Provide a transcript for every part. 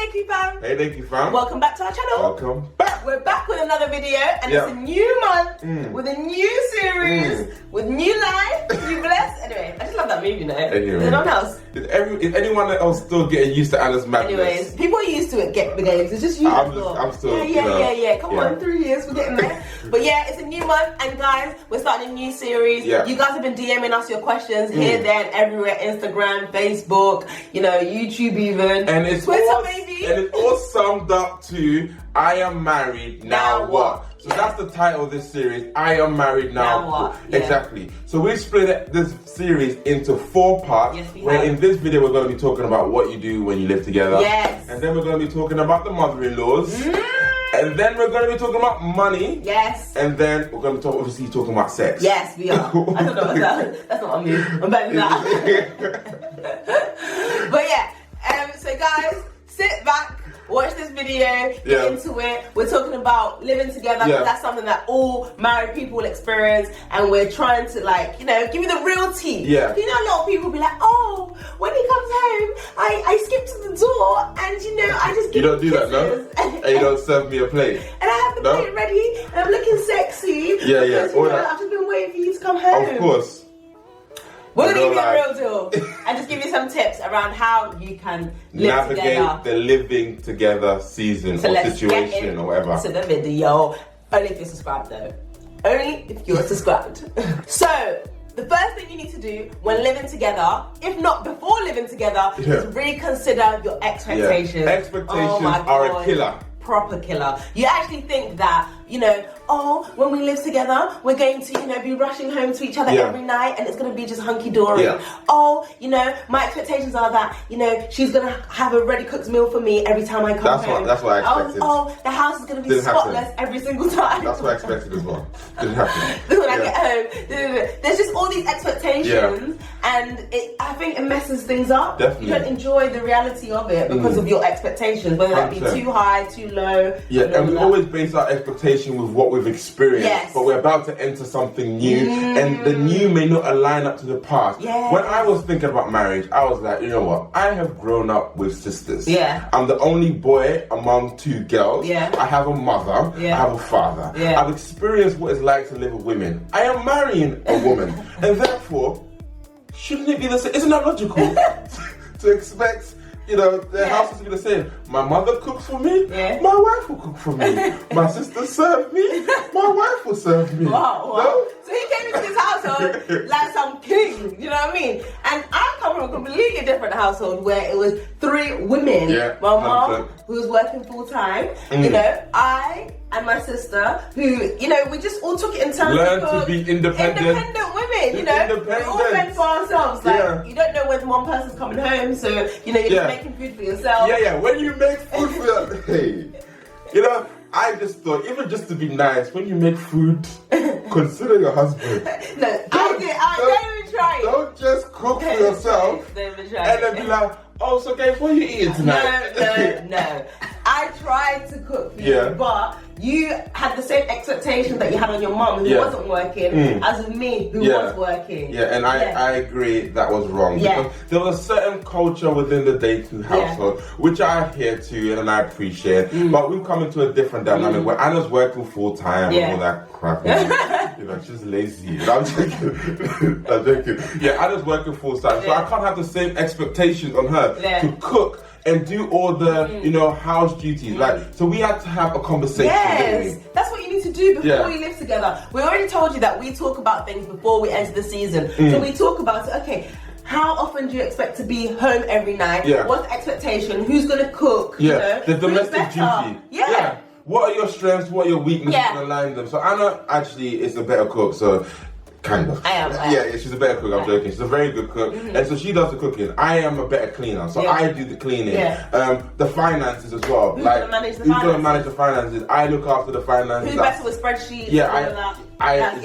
Deku Fam. Hey Deku Fam. Welcome back to our channel. Welcome back. We're back with another video, and it's a new month with a new series with new life. Be blessed. Anyway, I just love that movie now. Anyway. Is anyone else? Is anyone else still getting used to Anna's madness? Anyways, people are used to it. Get the games. It's just you. I'm still. Yeah. Come on, 3 years, we're getting there. But yeah, it's a new month, and guys, we're starting a new series. Yeah. You guys have been DMing us your questions here, there, and everywhere. Instagram, Facebook, YouTube even. And it's Twitter, all, maybe. And it's all summed up to I am married, now what? So that's the title of this series, I am married, now what? Yeah. Exactly. So we split this series into 4 parts. Yes, we where have. in this video we're going to be talking about what you do when you live together. Yes. And then we're going to be talking about the mother-in-laws. And then we're going to be talking about money. Yes. And then we're going to obviously talking about sex. Yes, we are. I don't know what's that. That's not on me. I'm better than that. But yeah, so guys, sit back. Watch this video, get into it. We're talking about living together because that's something that all married people will experience, and we're trying to give you the real tea. Yeah. You know, a lot of people be like, oh, when he comes home, I skip to the door and I just give You don't him do that, kisses. no? And you don't serve me a plate. And I have the plate ready, and I'm looking sexy. Yeah. Because, I've just been waiting for you to come home. Of course. We're going to give you a real deal and just give you some tips around how you can live together. Navigate the living together season or situation or whatever. To the video, only if you're subscribed though. Only if you're subscribed. So, the first thing you need to do when living together, if not before living together, is reconsider your expectations. Yeah. Expectations are a killer. Proper killer. You actually think that, when we live together, we're going to, be rushing home to each other every night and it's going to be just hunky-dory. Yeah. Oh, my expectations are that, she's going to have a ready-cooked meal for me every time I come home. That's what I expected. Oh, the house is going to be spotless every single time. That's what I expected as well. Didn't happen. When I get home, there's just all these expectations and I think it messes things up. Definitely. You don't enjoy the reality of it because of your expectations, whether that be too high, too low. Yeah, and we always base our expectation with what we've experienced, but we're about to enter something new, and the new may not align up to the past. Yes. When I was thinking about marriage, I was like, you know what? I have grown up with sisters. Yeah. I'm the only boy among 2 girls. Yeah. I have a mother. Yeah. I have a father. Yeah. I've experienced what it's like to live with women. I am marrying a woman, and therefore, shouldn't it be the same? Isn't that logical to expect? The house is to be the same. My mother cooks for me, my wife will cook for me. My sister serves me, my wife will serve me. Wow. No? So he came into this household like some king, you know what I mean? And I come from a completely different household where it was 3 women. Yeah, my mom, who was working full time, I and my sister, who, we just all took it in terms Learn of to be independent. Independent women, we all fend for ourselves. You don't know when one person's coming home, so, you're just making food for yourself. Yeah, when you make food for your... Hey, I just thought, even just to be nice, when you make food, consider your husband. No, don't even try it. Don't just cook for yourself and then be like, oh, so guys, what are you eating tonight? No. I tried to cook for you, but you had the same expectation that you had on your mum who wasn't working as with me who was working. Yeah, and I agree that was wrong. Because there was a certain culture within the Deku household, which I adhere to and I appreciate. But we've come into a different dynamic where Anna's working full time and all that crap. She's lazy. I'm joking. Yeah, Anna's working full time, so I can't have the same expectations on her to cook and do all the, house duties. So we had to have a conversation. Yes, that's what you need to do before you live together. We already told you that we talk about things before we enter the season. So we talk about it, okay, how often do you expect to be home every night? What's the expectation? Who's going to cook? The domestic duty. What are your strengths? What are your weaknesses? And align them. So Anna actually is a better cook, so... Kind of. I am. Yeah, she's a better cook. I'm joking. She's a very good cook, and so she does the cooking. I am a better cleaner, so I do the cleaning. The finances as well. Who's gonna manage the finances? I look after the finances. Who's better with spreadsheets? I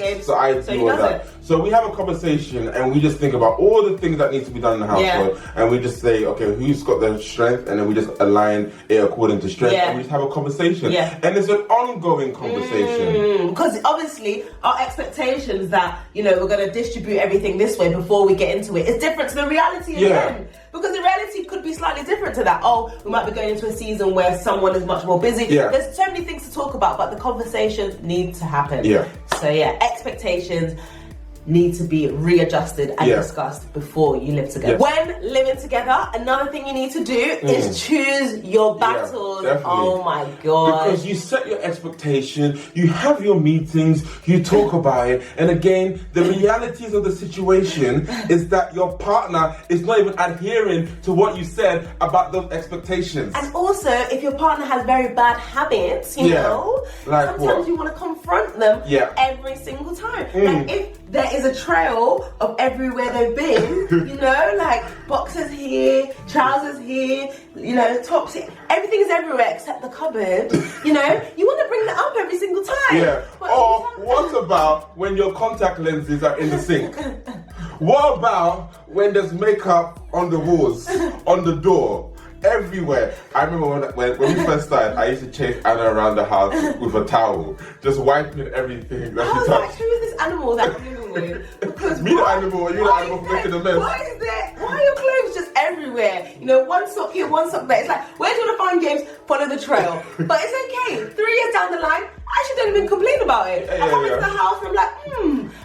do all that. So we have a conversation and we just think about all the things that need to be done in the household, and we just say, okay, who's got the strength, and then we just align it according to strength, and we just have a conversation. And it's an ongoing conversation. Because obviously our expectations that, you know, we're going to distribute everything this way before we get into it is different to the reality again. Because the reality could be slightly different to that. Oh, we might be going into a season where someone is much more busy. There's so many things to talk about, but the conversations need to happen. So expectations need to be readjusted and discussed before you live together. When living together, another thing you need to do is choose your battles. Oh my God. Because you set your expectation, you have your meetings, you talk about it, and again, the realities of the situation is that your partner is not even adhering to what you said about those expectations. And also, if your partner has very bad habits, you know, like sometimes you want to confront them every single time. Like if there is a trail of everywhere they've been, you know, like boxers here, trousers here, you know, tops here, everything is everywhere except the cupboard, you know, you want to bring that up every single time. Or what about when your contact lenses are in the sink? What about when there's makeup on the walls, on the door? Everywhere. I remember when we first started, I used to chase Anna around the house with a towel, just wiping everything that she touched. Who is this animal that I'm living with? Because me the animal, you the animal for making a mess. Why are your clothes just everywhere? You know, one sock here, one sock there. It's like, where do you want to find Gabes? Follow the trail. But it's okay. 3 years down the line, I actually don't even complain about it. I come into the house and I'm like,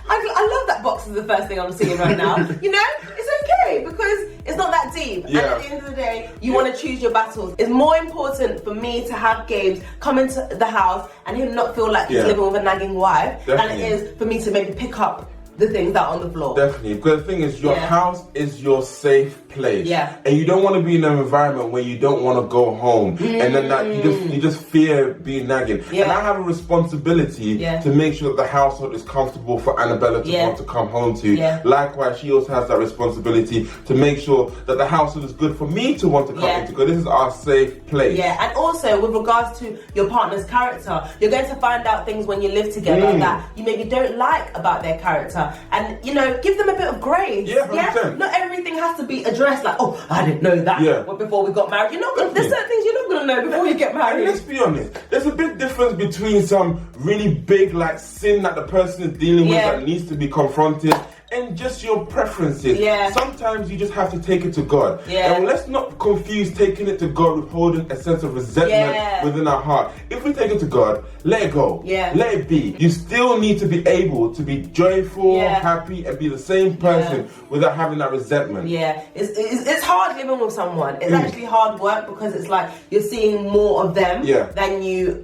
I love that box is the first thing I'm seeing right now. You know, it's okay because it's not that deep. And at the end of the day, you want to choose your battles. It's more important for me to have Gabes come into the house and him not feel like he's living with a nagging wife than it is for me to maybe pick up the things that are on the floor. Definitely, because the thing is, your house is your safe place. And you don't want to be in an environment where you don't want to go home, and then that you just fear being nagging. And I have a responsibility to make sure that the household is comfortable for Annabella to want to come home to. Likewise, she also has that responsibility to make sure that the household is good for me to want to come into, because this is our safe place. And also with regards to your partner's character, you're going to find out things when you live together that you maybe don't like about their character. And, you know, give them a bit of grace. Not everything has to be addressed like, oh, I didn't know that before we got married. You're not gonna, there's certain things you're not going to know before you get married. And let's be honest, there's a big difference between some really big like sin that the person is dealing with that needs to be confronted, and just your preferences. Sometimes you just have to take it to God. And let's not confuse taking it to God with holding a sense of resentment within our heart. If we take it to God, let it go. Let it be. You still need to be able to be joyful, happy, and be the same person without having that resentment. It's hard living with someone. It's actually hard work because it's like you're seeing more of them than you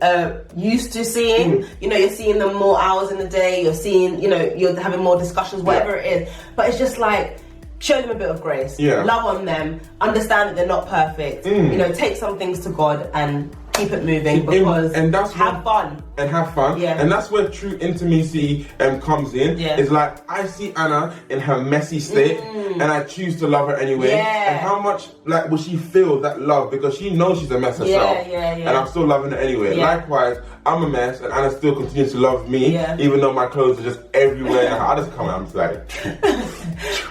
used to seeing. You know, you're seeing them more hours in the day. You're seeing, you know, you're having more discussions, whatever it is, but it's just like show them a bit of grace, love on them, understand that they're not perfect, you know, take some things to God and keep it moving, because and that's have fun. And have fun. And that's where true intimacy comes in. It's like, I see Anna in her messy state and I choose to love her anyway. And how much like will she feel that love, because she knows she's a mess herself. And I'm still loving her anyway. Likewise, I'm a mess and Anna still continues to love me, even though my clothes are just everywhere. I just come out, I'm just like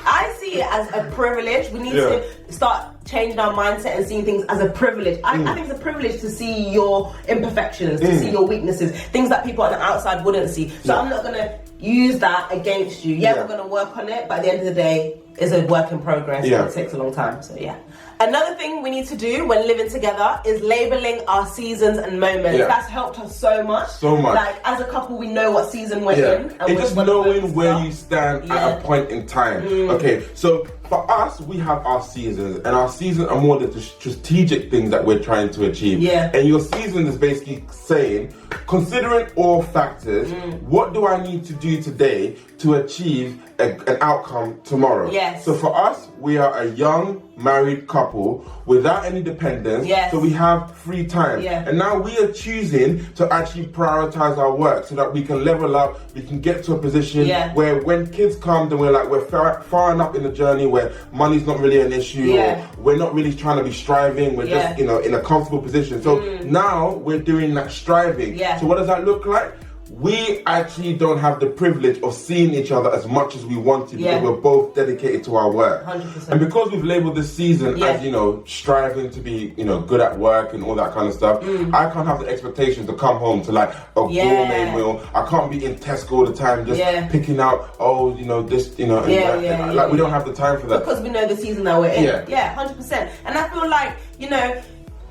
I see it as a privilege. We need to start changing our mindset and seeing things as a privilege. I think it's a privilege to see your imperfections, to see your weaknesses, things that people on the outside wouldn't see. So I'm not going to use that against you. We're going to work on it, but at the end of the day, it's a work in progress. It takes a long time. So another thing we need to do when living together is labeling our seasons and moments. That's helped us so much. Like as a couple, we know what season we're in. And it's just knowing where you stand at a point in time. Okay, so for us, we have our seasons, and our seasons are more the strategic things that we're trying to achieve. And your season is basically saying, considering all factors, what do I need to do today to achieve an outcome tomorrow? So for us, we are a young married couple without any dependence, so we have free time. And now we are choosing to actually prioritize our work so that we can level up, we can get to a position where when kids come, then we're far enough in the journey where money's not really an issue, or we're not really trying to be striving, we're just, you know, in a comfortable position. So now we're doing that striving. So what does that look like? we actually don't have the privilege of seeing each other as much as we want to because we're both dedicated to our work. 100%. And because we've labelled this season as, you know, striving to be, you know, good at work and all that kind of stuff, I can't have the expectations to come home to like a gourmet meal. I can't be in Tesco all the time just picking out, oh, you know, this, you know, like we don't have the time for that. Because we know the season that we're in. Yeah, 100%. And I feel like, you know,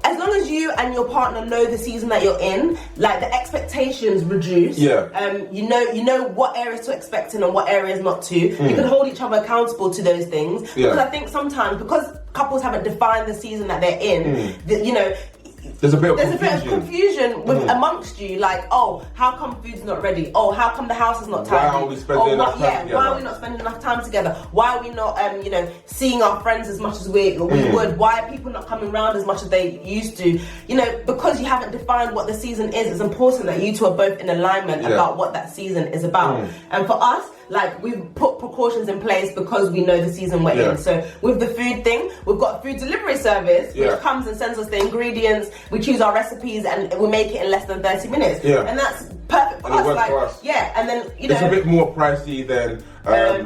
as long as you and your partner know the season that you're in, like the expectations reduce. You know what areas to expect in and what areas not to. You can hold each other accountable to those things. Because I think sometimes, because couples haven't defined the season that they're in, you know, there's a bit of confusion amongst you, like, oh, how come food's not ready? Oh, how come the house is not tidy? Why are we spending enough time together? Why are we not spending enough time together? Why are we not, you know, seeing our friends as much as we would? Why are people not coming around as much as they used to? You know, because you haven't defined what the season is, it's important that you two are both in alignment about what that season is about. And for us, like, we've put precautions in place because we know the season we're in. So with the food thing, we've got a food delivery service which comes and sends us the ingredients. We choose our recipes and we make it in less than 30 minutes. And that's perfect for us. Like, for us. And then, you know, it's a bit more pricey than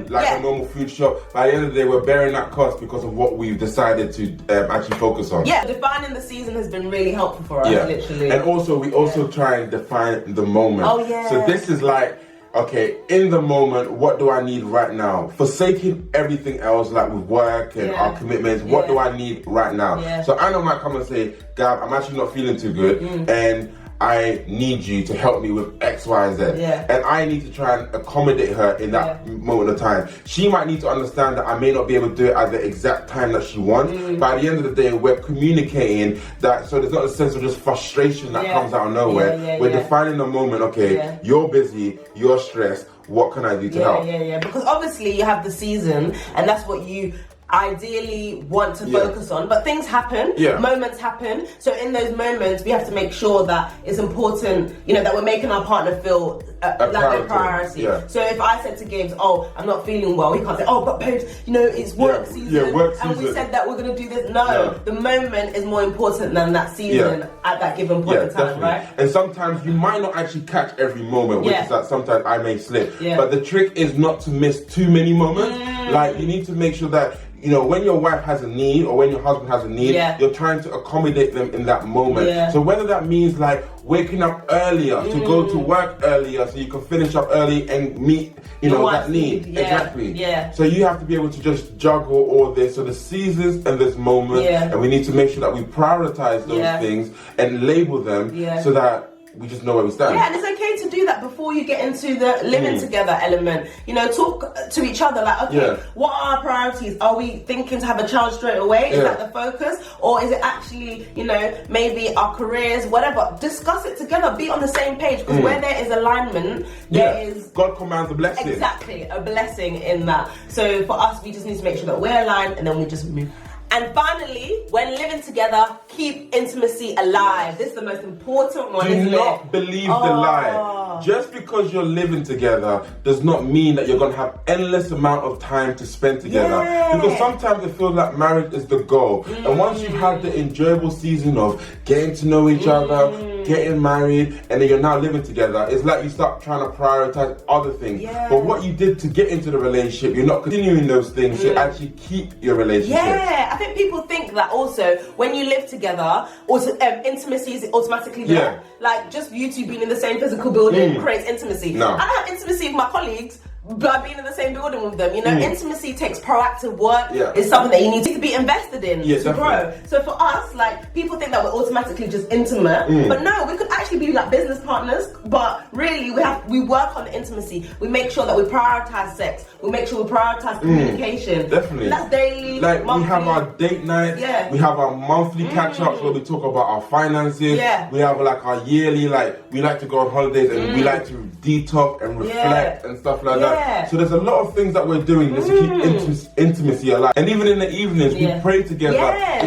like a normal food shop. By the end of the day, we're bearing that cost because of what we've decided to actually focus on. Defining the season has been really helpful for us, literally. And also, we also try and define the moment. So this is like, okay, in the moment, what do I need right now? Forsaking everything else, like with work and our commitments, what do I need right now? So Anna might come and say, Gab, I'm actually not feeling too good, and I need you to help me with X, Y, and Z. And I need to try and accommodate her in that moment of time. She might need to understand that I may not be able to do it at the exact time that she wants, but at the end of the day, we're communicating that, so there's not a sense of just frustration that comes out of nowhere. We're defining the moment, okay, you're busy, you're stressed, what can I do to help? Because obviously you have the season, and that's what you ideally want to focus on, but things happen, moments happen, so in those moments we have to make sure that it's important, you know, that we're making our partner feel like a priority. So if I said to Gabes, oh, I'm not feeling well, he can't say, oh, but babes, you know, it's work season, and we said that we're going to do this. No, the moment is more important than that season at that given point in time, right? And sometimes you might not actually catch every moment, which is that sometimes I may slip, but the trick is not to miss too many moments. Like, you need to make sure that, you know, when your wife has a need or when your husband has a need, you're trying to accommodate them in that moment. So whether that means like waking up earlier to go to work earlier so you can finish up early and meet, you know, that need. Exactly. So you have to be able to just juggle all this. So the seasons and this moment, and we need to make sure that we prioritize those things and label them so that we just know where we stand. And it's okay to do that before you get into the living together element. You know, talk to each other like, okay, what are our priorities? Are we thinking to have a child straight away? Is that the focus? Or is it actually, you know, maybe our careers, whatever? Discuss it together. Be on the same page. Because where there is alignment, there is... God commands a blessing. Exactly, a blessing in that. So for us, we just need to make sure that we're aligned and then we just move. And finally, when living together, keep intimacy alive. This is the most important one, isn't it? Do not believe the lie. Just because you're living together does not mean that you're going to have endless amount of time to spend together. Because sometimes it feels like marriage is the goal. And once you've had the enjoyable season of getting to know each other, getting married, and then you're now living together, it's like you start trying to prioritize other things. But what you did to get into the relationship, you're not continuing those things to actually keep your relationship. I think people think that also when you live together, also intimacy is automatically there. Like, just you two being in the same physical building creates intimacy. I don't have intimacy with my colleagues by being in the same building with them. You know, intimacy takes proactive work. It's something that you need to be invested in to grow. So for us, like, people think that we're automatically just intimate, but no, we could actually be like business partners. But really, we work on the intimacy. We make sure that we prioritize sex. We make sure we prioritize communication. Definitely. That's daily. Like, monthly. we have our date nights. We have our monthly catch-ups where we talk about our finances. We have like our yearly, like, we like to go on holidays and we like to detox and reflect and stuff like that. So there's a lot of things that we're doing just to keep intimacy alive. And even in the evenings, we pray together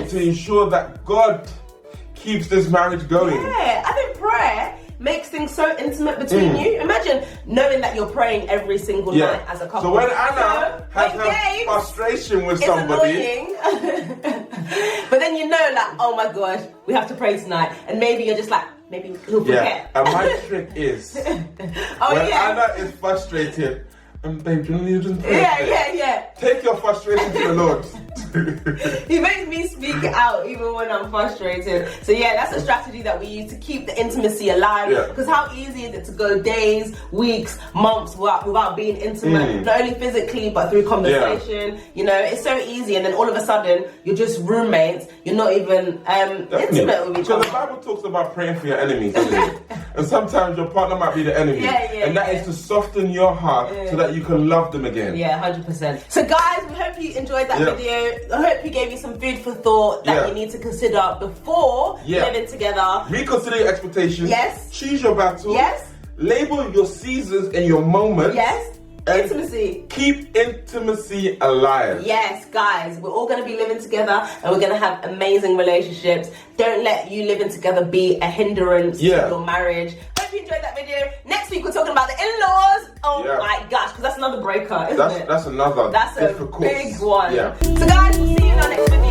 to ensure that God keeps this marriage going. I think prayer makes things so intimate between you. Imagine knowing that you're praying every single night as a couple. So when Anna has her frustration with somebody, But then you know, like, oh my gosh, we have to pray tonight. And maybe you're just like, maybe he'll forget. Yeah, and my trick is, when Anna is frustrated, babe, do you just pray? Yeah. Take your frustration to the Lord. He makes me speak it out even when I'm frustrated. So yeah, that's a strategy that we use to keep the intimacy alive. Because how easy is it to go days, weeks, months without being intimate, not only physically but through conversation. You know, it's so easy, and then all of a sudden you're just roommates. You're not even intimate with each other. Because the Bible talks about praying for your enemies, doesn't it? And sometimes your partner might be the enemy, and that is to soften your heart so that you can love them again. Yeah, 100%. So guys, we hope you enjoyed that video. I hope we gave you some food for thought that you need to consider before living together. Reconsider your expectations. Yes. Choose your battle. Yes. Label your seasons and your moments. Yes. Intimacy. Keep intimacy alive. Yes, guys, we're all going to be living together and we're going to have amazing relationships. Don't let you living together be a hindrance to your marriage. Hope you enjoyed that video. Next week we're talking about the in-laws. Oh my gosh, because that's another breaker, isn't it? That's another That's a difficult big one. Yeah. So guys, we'll see you in our next video.